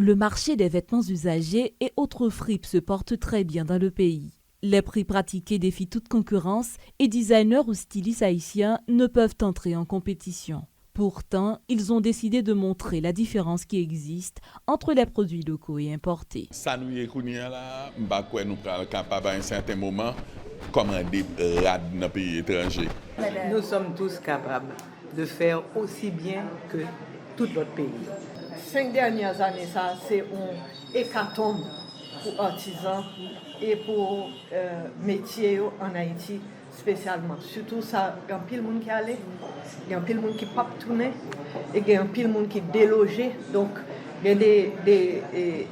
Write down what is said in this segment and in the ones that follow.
Le marché des vêtements usagés et autres fripes se porte très bien dans le pays. Les prix pratiqués défient toute concurrence et designers ou stylistes haïtiens ne peuvent entrer en compétition. Pourtant, ils ont décidé de montrer la différence qui existe entre les produits locaux et importés. Ça nous est connu là, nous sommes capables à un certain moment commander rad dans pays étranger. Nous sommes tous capables de faire aussi bien que tout notre pays. 5 dernières années, ça c'est un hécatombe pour artisans et pour métiers en Haïti spécialement. Surtout ça, il y a un pile de monde qui allait, il y a un pile de monde qui pas tourné et il y a un pile de monde qui délogé. Donc il y a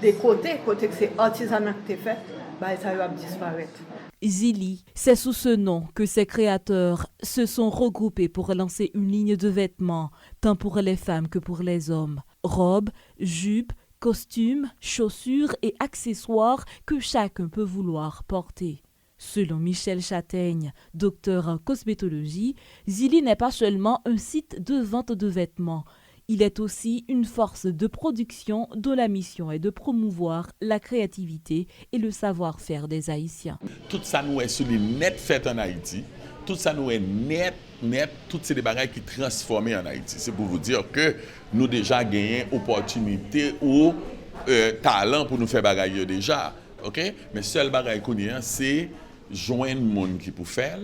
des côtés que c'est artisanat qui est fait, bah, ça va disparaître. Zili, c'est sous ce nom que ses créateurs se sont regroupés pour lancer une ligne de vêtements, tant pour les femmes que pour les hommes. Robes, jupes, costumes, chaussures et accessoires que chacun peut vouloir porter. Selon Michel Châtaigne, docteur en cosmétologie, Zili n'est pas seulement un site de vente de vêtements. Il est aussi une force de production dont la mission est de promouvoir la créativité et le savoir-faire des Haïtiens. Tout ça nous est sur les net fait en Haïti. Tout ça nous est net, toutes ces bagages qui transformés en Haïti. C'est pour vous dire que nous déjà gagné opportunité ou talent pour nous faire bagaille déjà. OK? Mais seul bagaille qu'on a, c'est joindre monde qui pour faire,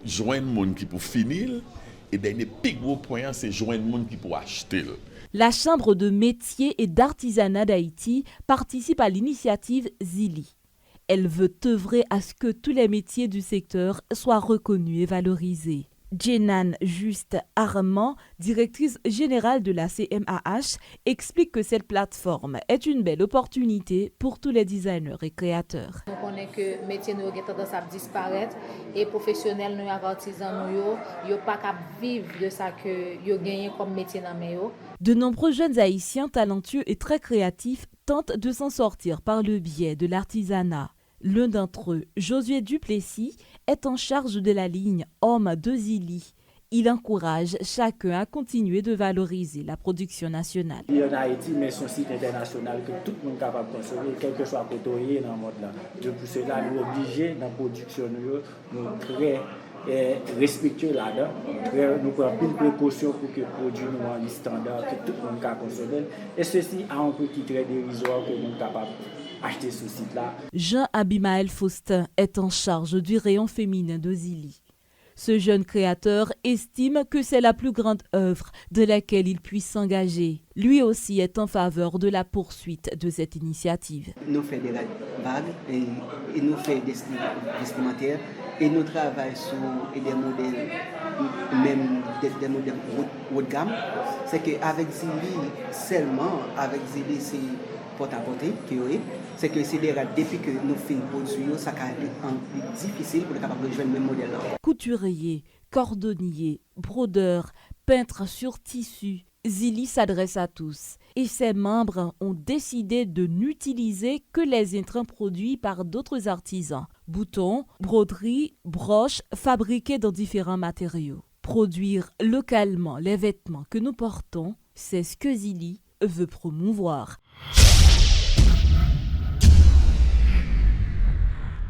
joindre monde qui pour finir. Et dernier plus gros point, c'est joindre le monde qui peut acheter. La Chambre de métiers et d'artisanat d'Haïti participe à l'initiative Zili. Elle veut œuvrer à ce que tous les métiers du secteur soient reconnus et valorisés. Jenan Juste Armand, directrice générale de la CMAH, explique que cette plateforme est une belle opportunité pour tous les designers et créateurs. Nous connaissons que les métiers ont tendance à disparaître et les professionnels, les artisans, ne sont pas capables de vivre de ça que ils gagnent comme métier dans les mains. De nombreux jeunes Haïtiens talentueux et très créatifs tentent de s'en sortir par le biais de l'artisanat. L'un d'entre eux, Josué Duplessis, est en charge de la ligne Homme de Zili. Il encourage chacun à continuer de valoriser la production nationale. Il y a en Haïti, mais c'est un site international que tout le monde est capable de consommer, quel que soit le côté dans le monde. Pour cela, nous sommes obligés dans la production, nous très respectueux là-dedans. Nous prenons une précaution pour que le produit nous en standard, que tout le monde peut consommer. Et ceci a un prix qui est très dérisoire que nous sommes capables acheter ce site-là. Jean Abimael Faustin est en charge du rayon féminin de Zili. Ce jeune créateur estime que c'est la plus grande œuvre de laquelle il puisse s'engager. Lui aussi est en faveur de la poursuite de cette initiative. Nous faisons des vagues et nous faisons des vestimentaires et nous travaillons sur des modèles, même des modèles haut de gamme. C'est qu'avec Zili, seulement avec Zili, c'est porte-à-porter c'est que c'est depuis que nous finissons produire, ça est difficile pour être capable de jouer le même modèle. Couturier, cordonnier, brodeur, peintre sur tissu, Zili s'adresse à tous et ses membres ont décidé de n'utiliser que les intrants produits par d'autres artisans. Boutons, broderies, broches fabriquées dans différents matériaux. Produire localement les vêtements que nous portons, c'est ce que Zili veut promouvoir.